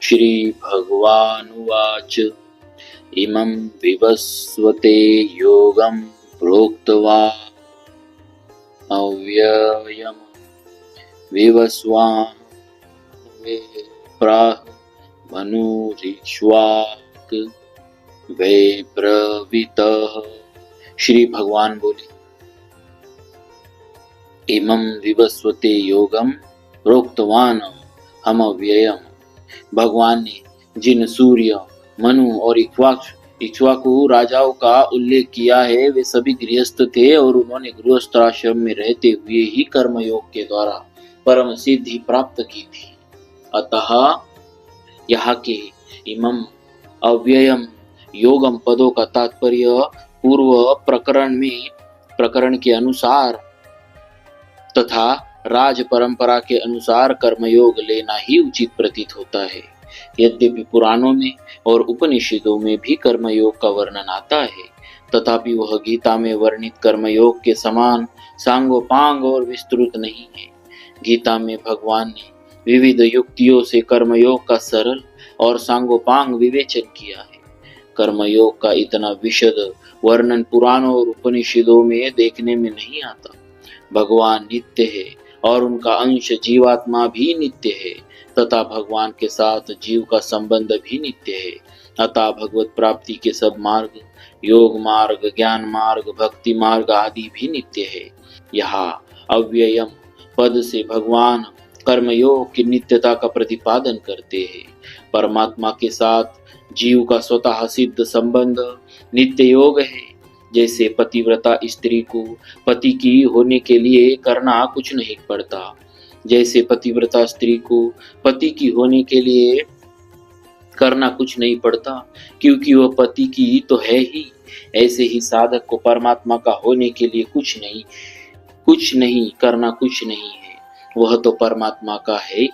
श्रीभगवानुवाच इमं विवस्वते योगं प्रोक्तवान् अव्ययम् विवस्वान् वे प्राह मनुरीक्ष्वाक वे ब्रवीतः। श्री भगवान बोले, इमं विवस्वते योगम प्रोक्तवान हम अव्ययम। भगवान ने जिन सूर्य, मनु और इक्ष्वाकु राजाओं का उल्लेख किया है वे सभी गृहस्थ थे और उन्होंने गृहस्थाश्रम में रहते हुए ही कर्मयोग के द्वारा परम सिद्धि प्राप्त की थी। अतः यहाँ के इमं अव्ययम योगम पदों का तात्पर्य पूर्व प्रकरण के अनुसार तथा राज परंपरा के अनुसार कर्मयोग लेना ही उचित प्रतीत होता है। यद्यपि पुराणों में और उपनिषदों में भी कर्मयोग का वर्णन आता है, तथापि वह गीता में वर्णित कर्मयोग के समान सांगोपांग और विस्तृत नहीं है। गीता में भगवान ने विविध युक्तियों से कर्मयोग का सरल और सांगोपांग विवेचन किया है। कर्मयोग का इतना विशद वर्णन पुराणों और उपनिषदों में देखने में नहीं आता। भगवान नित्य है और उनका अंश जीवात्मा भी नित्य है तथा भगवान के साथ जीव का संबंध भी नित्य है। अतः भगवत प्राप्ति के सब मार्ग, योग मार्ग, ज्ञान मार्ग, भक्ति मार्ग आदि भी नित्य है। यहाँ अव्ययम पद से भगवान कर्मयोग की नित्यता का प्रतिपादन करते हैं। परमात्मा के साथ जीव का स्वतः सिद्ध संबंध नित्य योग है। जैसे पतिव्रता स्त्री को पति की होने के लिए करना कुछ नहीं पड़ता, जैसे पतिव्रता स्त्री को पति की होने के लिए करना कुछ नहीं पड़ता क्योंकि वह पति की तो है ही, ऐसे ही साधक को परमात्मा का होने के लिए कुछ नहीं करना कुछ नहीं है, वह तो परमात्मा का है ही।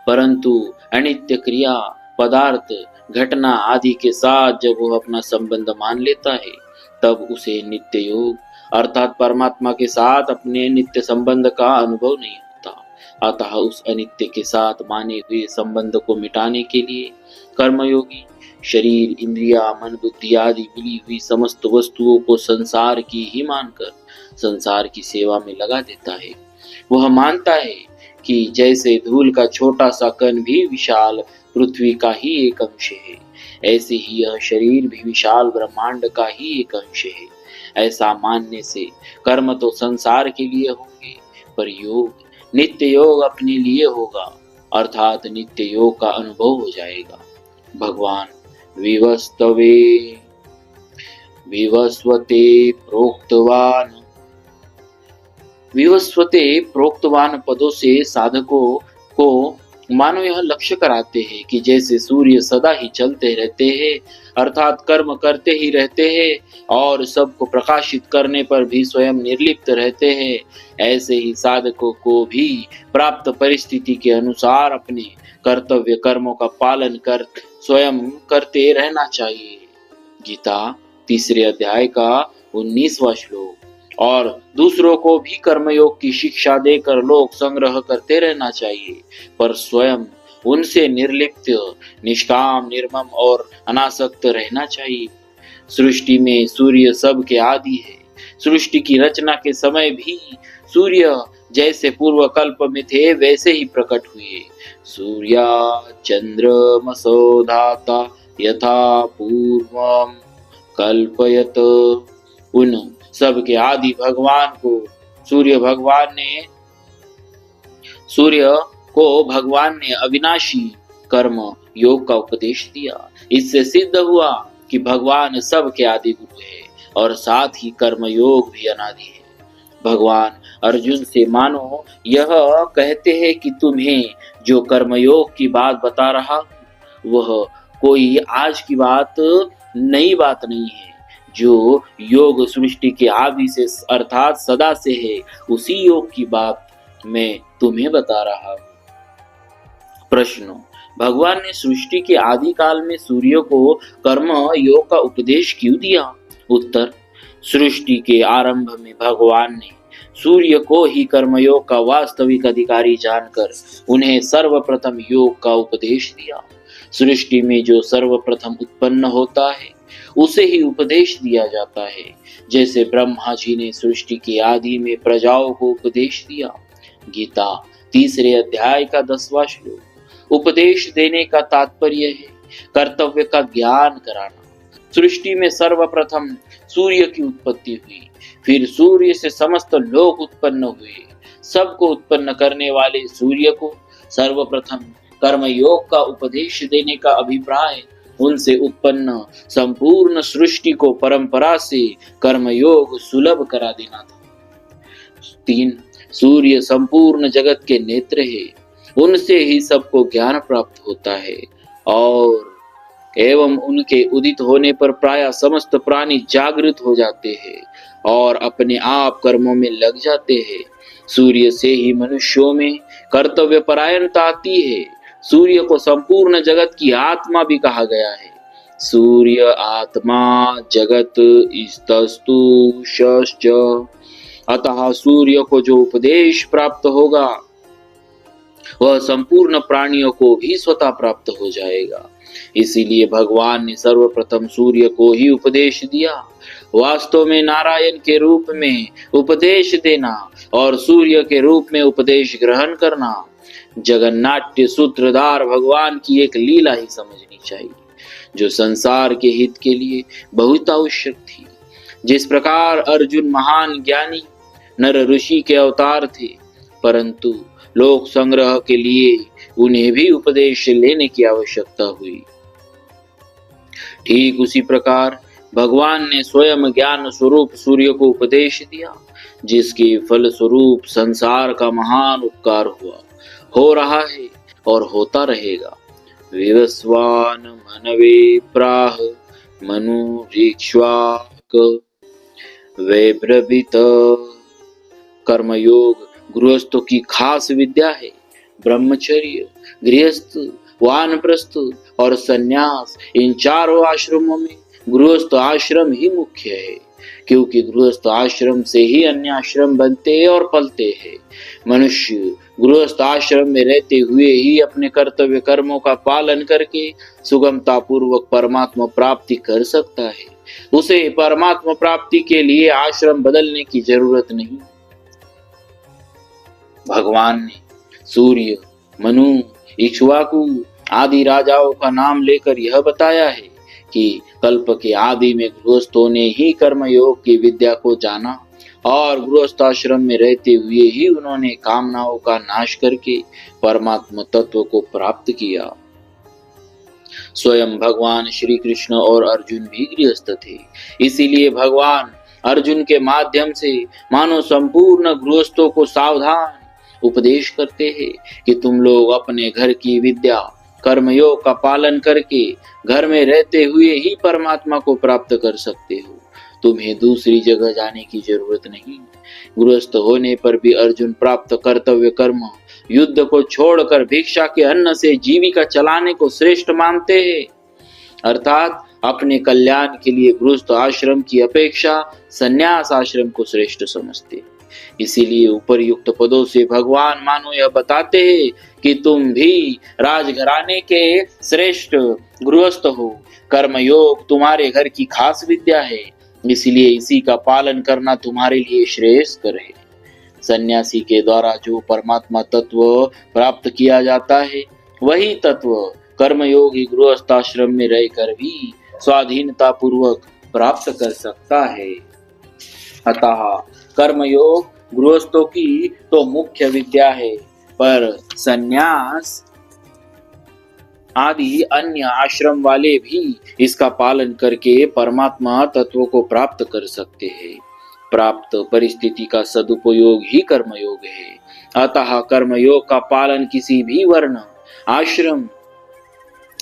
परंतु अनित्य क्रिया, पदार्थ, घटना आदि के साथ जब वह अपना संबंध मान लेता है तब उसे नित्य योग अर्थात परमात्मा के साथ अपने नित्य संबंध का अनुभव नहीं होता। अतः उस अनित्य के साथ माने हुए संबंध को मिटाने के लिए कर्मयोगी शरीर, इंद्रिया, मन, बुद्धि आदि मिली हुई समस्त वस्तुओं को संसार की ही मानकर संसार की सेवा में लगा देता है। वह मानता है कि जैसे धूल का छोटा सा कण भी विशाल पृथ्वी का ही एक अंश है, ऐसे ही यह शरीर भी विशाल ब्रह्मांड का ही एक अंश है। ऐसा मानने से कर्म तो संसार के लिए होंगे, पर योग, नित्य योग अपने लिए होगा, अर्थात नित्य योग का अनुभव हो जाएगा। भगवान विवस्वते प्रोक्तवान पदों से साधकों को मानो यह लक्ष्य कराते हैं कि जैसे सूर्य सदा ही चलते रहते हैं अर्थात कर्म करते ही रहते हैं और सबको प्रकाशित करने पर भी स्वयं निर्लिप्त रहते हैं, ऐसे ही साधकों को भी प्राप्त परिस्थिति के अनुसार अपने कर्तव्य कर्मों का पालन कर स्वयं करते रहना चाहिए। गीता 3 अध्याय का 19वां श्लोक। और दूसरों को भी कर्मयोग की शिक्षा देकर लोक संग्रह करते रहना चाहिए, पर स्वयं उनसे निर्लिप्त, निष्काम, निर्मम और अनासक्त रहना चाहिए। सृष्टि में सूर्य सबके आदि है। सृष्टि की रचना के समय भी सूर्य जैसे पूर्व कल्प में थे वैसे ही प्रकट हुए। सूर्या चंद्रमसो धाता यथा पूर्वम कल्पयत। उन सबके आदि भगवान को सूर्य को भगवान ने अविनाशी कर्म योग का उपदेश दिया। इससे सिद्ध हुआ कि भगवान सबके आदि गुरु है और साथ ही कर्म योग भी अनादि है। भगवान अर्जुन से मानो यह कहते हैं कि तुम्हें जो कर्मयोग की बात बता रहा वह कोई आज की नई बात नहीं है। जो योग सृष्टि के आदि से अर्थात सदा से है उसी योग की बात मैं तुम्हें बता रहा हूँ। प्रश्न: भगवान ने सृष्टि के आदि काल में सूर्य को कर्म योग का उपदेश क्यों दिया? उत्तर: सृष्टि के आरंभ में भगवान ने सूर्य को ही कर्मयोग का वास्तविक अधिकारी जानकर उन्हें सर्वप्रथम योग का उपदेश दिया। सृष्टि में जो सर्वप्रथम उत्पन्न होता है उसे ही उपदेश दिया जाता है। जैसे ब्रह्मा जी ने सृष्टि के आदि में प्रजाओं को उपदेश दिया। गीता 3 अध्याय का 10वां श्लोक। उपदेश देने का तात्पर्य है कर्तव्य का ज्ञान कराना। सृष्टि में सर्वप्रथम सूर्य की उत्पत्ति हुई, फिर सूर्य से समस्त लोक उत्पन्न हुए। सबको उत्पन्न करने वाले सूर्य को सर्वप्रथम कर्मयोग का उपदेश देने का अभिप्राय उनसे उत्पन्न संपूर्ण सृष्टि को परंपरा से कर्मयोग सुलभ करा देना था। 3 सूर्य संपूर्ण जगत के नेत्र है, उनसे ही सबको ज्ञान प्राप्त होता है और एवं उनके उदित होने पर प्राय समस्त प्राणी जागृत हो जाते हैं और अपने आप कर्मों में लग जाते हैं। सूर्य से ही मनुष्यों में कर्तव्य परायणता आती है। सूर्य को संपूर्ण जगत की आत्मा भी कहा गया है। सूर्य आत्मा जगत स्तस्तु शश्च। अतः सूर्य को जो उपदेश प्राप्त होगा वह संपूर्ण प्राणियों को भी स्वतः प्राप्त हो जाएगा। इसीलिए भगवान ने सर्वप्रथम सूर्य को ही उपदेश दिया। वास्तव में नारायण के रूप में उपदेश देना और सूर्य के रूप में उपदेश ग्रहण करना जगन्नाट्य सूत्रधार भगवान की एक लीला ही समझनी चाहिए, जो संसार के हित के लिए बहुत आवश्यक थी। जिस प्रकार अर्जुन महान ज्ञानी नर ऋषि के अवतार थे, परंतु लोक संग्रह के लिए उन्हें भी उपदेश लेने की आवश्यकता हुई, ठीक उसी प्रकार भगवान ने स्वयं ज्ञान स्वरूप सूर्य को उपदेश दिया, जिसके फल स्वरूप संसार का महान उपकार हुआ, हो रहा है और होता रहेगा। विवस्वान मनवे प्राह मनु ऋक्ष्वाक वैब्रवित। कर्मयोग गृहस्थों की खास विद्या है। ब्रह्मचर्य, गृहस्थ, वानप्रस्थ और संन्यास, इन चारों आश्रमों में गृहस्थ आश्रम ही मुख्य है, क्योंकि गृहस्थ आश्रम से ही अन्य आश्रम बनते और पलते हैं। मनुष्य गृहस्थ आश्रम में रहते हुए ही अपने कर्तव्य कर्मों का पालन करके सुगमता पूर्वक परमात्मा प्राप्ति कर सकता है। उसे परमात्मा प्राप्ति के लिए आश्रम बदलने की जरूरत नहीं। भगवान ने सूर्य, मनु, इक्ष्वाकु आदि राजाओं का नाम लेकर यह बताया है कि कल्प के आदि में गृहस्थों ने ही कर्मयोग की विद्या को जाना और गृहस्थ आश्रम में रहते हुए ही उन्होंने कामनाओं का नाश करके परमात्मा तत्व को प्राप्त किया। स्वयं भगवान श्री कृष्ण और अर्जुन भी गृहस्थ थे, इसीलिए भगवान अर्जुन के माध्यम से मानो संपूर्ण गृहस्थों को सावधान उपदेश करते हैं कि तुम लोग अपने घर की विद्या कर्मयोग का पालन करके घर में रहते हुए ही परमात्मा को प्राप्त कर सकते हो। तुम्हें दूसरी जगह जाने की जरूरत नहीं। गृहस्थ होने पर भी अर्जुन प्राप्त कर्तव्य कर्म युद्ध को छोड़कर भिक्षा के अन्न से जीविका चलाने को श्रेष्ठ मानते हैं, अर्थात अपने कल्याण के लिए गृहस्थ आश्रम की अपेक्षा संन्यास आश्रम को श्रेष्ठ समझते हैं। इसीलिए उपर्युक्त पदों से भगवान मानो यह बताते हैं कि तुम भी राजघराने के श्रेष्ठ गृहस्थ हो। कर्मयोग तुम्हारे घर की खास विद्या है, इसलिए इसी का पालन करना तुम्हारे लिए श्रेयस्कर है। सन्यासी के द्वारा जो परमात्मा तत्व प्राप्त किया जाता है, वही तत्व कर्मयोगी गृहस्थ आश्रम में रहकर भी स्वाधीनता पूर्वक प्राप्त कर सकता है। अतः कर्मयोग गृहस्थों की तो मुख्य विद्या है, पर संन्यास आदि अन्य आश्रम वाले भी इसका पालन करके परमात्मा तत्व को प्राप्त कर सकते हैं। प्राप्त परिस्थिति का सदुपयोग ही कर्मयोग है। अतः कर्मयोग का पालन किसी भी वर्ण, आश्रम,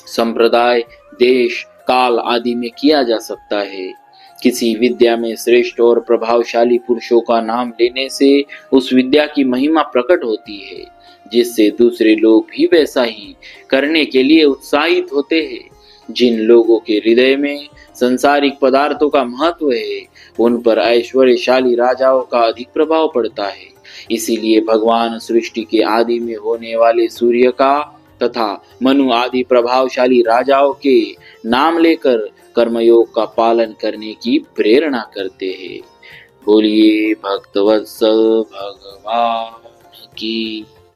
संप्रदाय, देश, काल आदि में किया जा सकता है। किसी विद्या में श्रेष्ठ और प्रभावशाली पुरुषों का नाम लेने से उस विद्या की महिमा प्रकट होती है, जिससे दूसरे लोग भी वैसा ही करने के लिए उत्साहित होते हैं। जिन लोगों के हृदय में संसारिक पदार्थों का महत्व है, उन पर ऐश्वर्यशाली राजाओं का अधिक प्रभाव पड़ता है। इसीलिए भगवान सृष्टि के आदि में होने वाले सूर्य का तथा मनु आदि प्रभावशाली राजाओं के नाम लेकर कर्मयोग का पालन करने की प्रेरणा करते हैं। बोलिए भक्तवत्सल भगवान की।